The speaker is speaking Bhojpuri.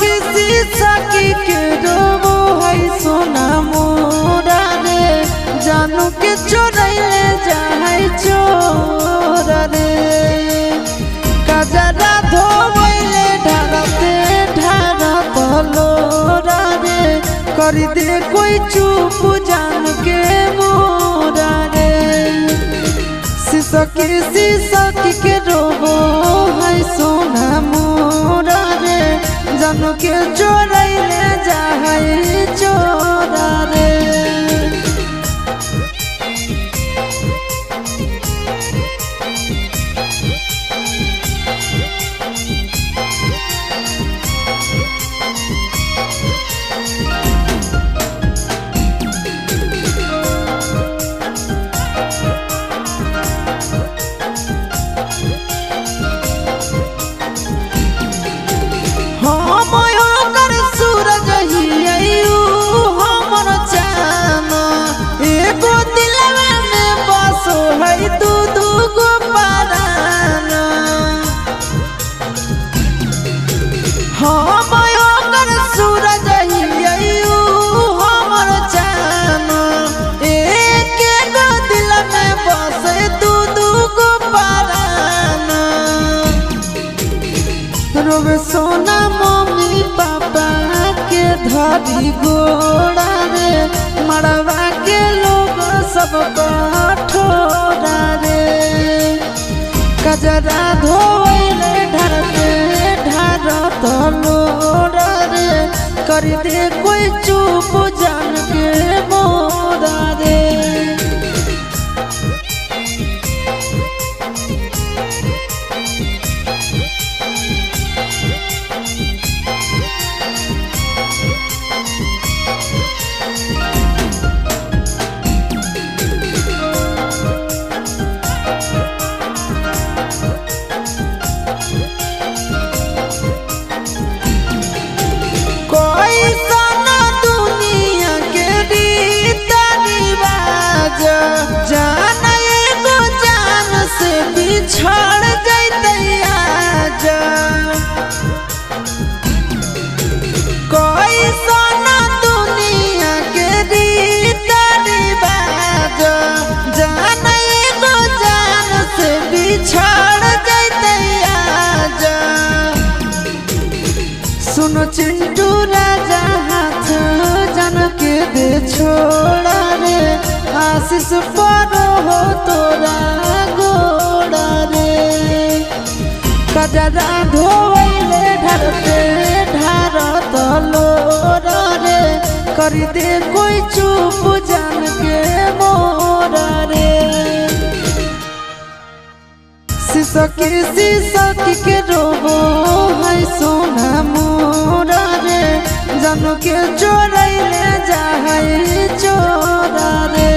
सखी के रोबो है सोना मोरा रे जानू के चोरैले जाए चोरा रे कजरा धोबैले ढारते ढारत लोरा रे करी दे कोई चुप जान के मोरा रे सखी के रोबो है सोना मोरा रे जानू के चोरैले जाए चोरा रे रोवे सोना मम्मी पापा के धरी गोड़ा रे मरवा के लोग सब कठोरा रे कजरा धोइले ढारते ढारत लोड़ा रे करी दे कोई चुप जान के मोरा रे छड़ जैते आज कोई सोना दुनिया के रीत रिवाज जान एगो जान से बिछड़ जैते आज सुनो चिंटू राजा हाथ जान के दे छोड़ा रे आशीष पर हो तोरा गोड़ा रे कजरा धोइले ढारते ढारत लोरा रे करी दे कोई चुप जान के मोरा रे सखी के रोबो है सोना मोरा रे जानू के चोरैले जाए चोरा रे।